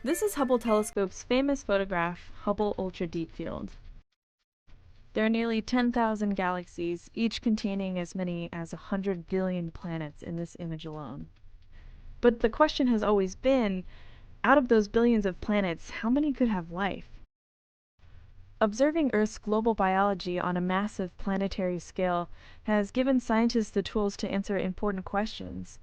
This is Hubble Telescope's famous photograph, Hubble Ultra Deep Field. There are nearly 10,000 galaxies, each containing as many as 100 billion planets in this image alone. But the question has always been, out of those billions of planets, how many could have life? Observing Earth's global biology on a massive planetary scale has given scientists the tools to answer important questions.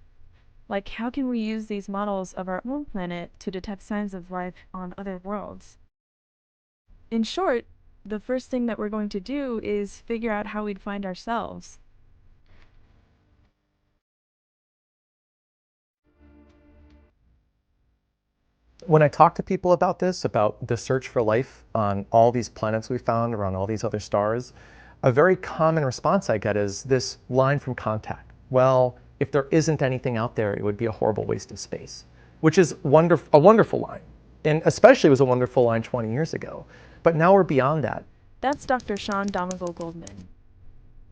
Like, how can we use these models of our own planet to detect signs of life on other worlds? In short, the first thing that we're going to do is figure out how we'd find ourselves. When I talk to people about this, about the search for life on all these planets we found around all these other stars, a very common response I get is this line from Contact. Well, if there isn't anything out there, it would be a horrible waste of space, which is a wonderful line. And especially was a wonderful line 20 years ago. But now we're beyond that. That's Dr. Sean Domingo-Goldman.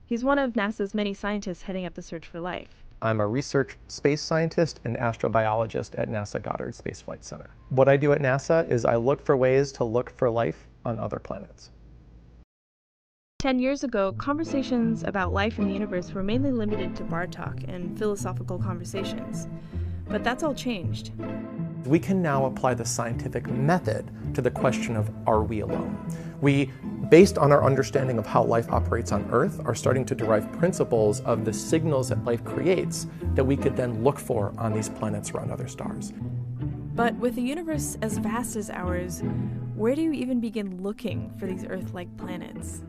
He's one of NASA's many scientists heading up the search for life. I'm a research space scientist and astrobiologist at NASA Goddard Space Flight Center. What I do at NASA is I look for ways to look for life on other planets. 10 years ago, conversations about life in the universe were mainly limited to bar talk and philosophical conversations. But that's all changed. We can now apply the scientific method to the question of, are we alone? We, based on our understanding of how life operates on Earth, are starting to derive principles of the signals that life creates that we could then look for on these planets around other stars. But with a universe as vast as ours, where do you even begin looking for these Earth-like planets?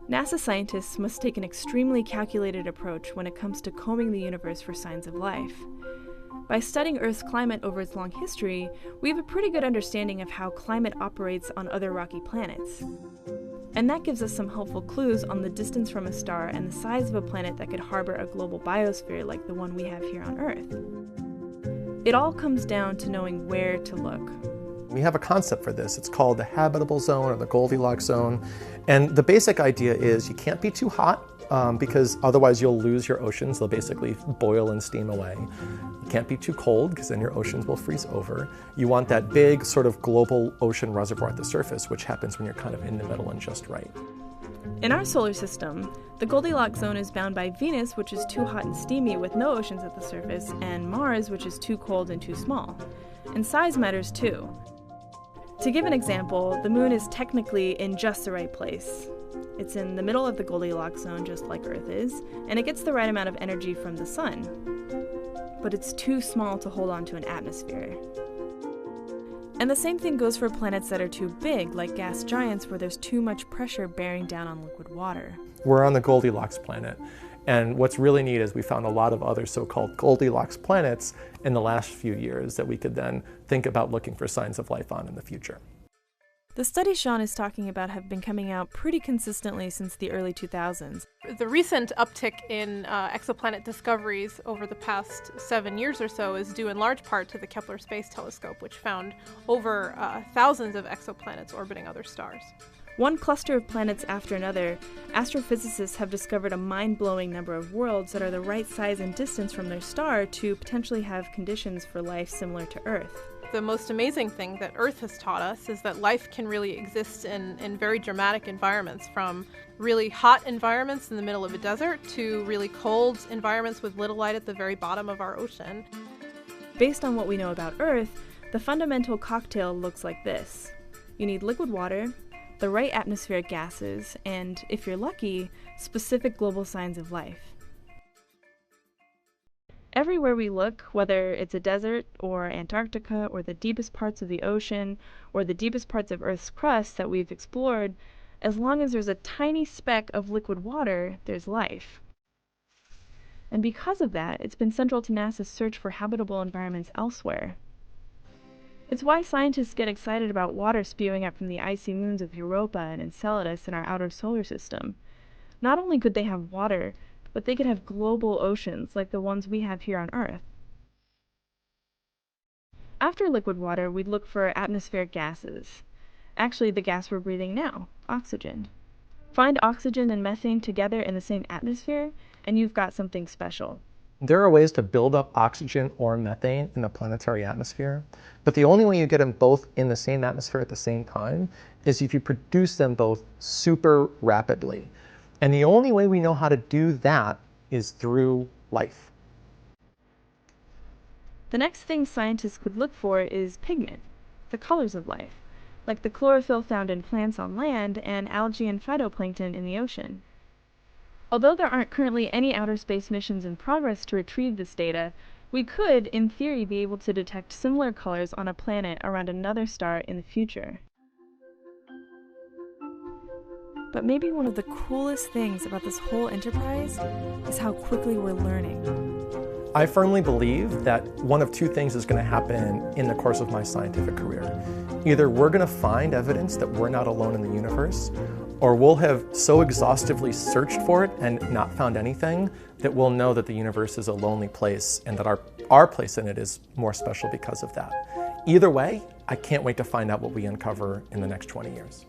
NASA scientists must take an extremely calculated approach when it comes to combing the universe for signs of life. By studying Earth's climate over its long history, we have a pretty good understanding of how climate operates on other rocky planets. And that gives us some helpful clues on the distance from a star and the size of a planet that could harbor a global biosphere like the one we have here on Earth. It all comes down to knowing where to look. We have a concept for this. It's called the habitable zone or the Goldilocks zone. And the basic idea is you can't be too hot because otherwise you'll lose your oceans. They'll basically boil and steam away. You can't be too cold because then your oceans will freeze over. You want that big sort of global ocean reservoir at the surface, which happens when you're kind of in the middle and just right. In our solar system, the Goldilocks zone is bound by Venus, which is too hot and steamy with no oceans at the surface, and Mars, which is too cold and too small. And size matters too. To give an example, the moon is technically in just the right place. It's in the middle of the Goldilocks zone, just like Earth is, and it gets the right amount of energy from the sun. But it's too small to hold on to an atmosphere. And the same thing goes for planets that are too big, like gas giants, where there's too much pressure bearing down on liquid water. We're on the Goldilocks planet. And what's really neat is we found a lot of other so-called Goldilocks planets in the last few years that we could then think about looking for signs of life on in the future. The studies Sean is talking about have been coming out pretty consistently since the early 2000s. The recent uptick in exoplanet discoveries over the past 7 years or so is due in large part to the Kepler Space Telescope, which found over thousands of exoplanets orbiting other stars. One cluster of planets after another, astrophysicists have discovered a mind-blowing number of worlds that are the right size and distance from their star to potentially have conditions for life similar to Earth. The most amazing thing that Earth has taught us is that life can really exist in very dramatic environments, from really hot environments in the middle of a desert to really cold environments with little light at the very bottom of our ocean. Based on what we know about Earth, the fundamental cocktail looks like this. You need liquid water, the right atmospheric gases, and, if you're lucky, specific global signs of life. Everywhere we look, whether it's a desert or Antarctica or the deepest parts of the ocean or the deepest parts of Earth's crust that we've explored, as long as there's a tiny speck of liquid water, there's life. And because of that, it's been central to NASA's search for habitable environments elsewhere. It's why scientists get excited about water spewing up from the icy moons of Europa and Enceladus in our outer solar system. Not only could they have water, but they could have global oceans like the ones we have here on Earth. After liquid water, we'd look for atmospheric gases. Actually, the gas we're breathing now, oxygen. Find oxygen and methane together in the same atmosphere, and you've got something special. There are ways to build up oxygen or methane in the planetary atmosphere, but the only way you get them both in the same atmosphere at the same time is if you produce them both super rapidly. And the only way we know how to do that is through life. The next thing scientists could look for is pigment, the colors of life, like the chlorophyll found in plants on land and algae and phytoplankton in the ocean. Although there aren't currently any outer space missions in progress to retrieve this data, we could, in theory, be able to detect similar colors on a planet around another star in the future. But maybe one of the coolest things about this whole enterprise is how quickly we're learning. I firmly believe that one of two things is going to happen in the course of my scientific career. Either we're going to find evidence that we're not alone in the universe, or we'll have so exhaustively searched for it and not found anything that we'll know that the universe is a lonely place and that our place in it is more special because of that. Either way, I can't wait to find out what we uncover in the next 20 years.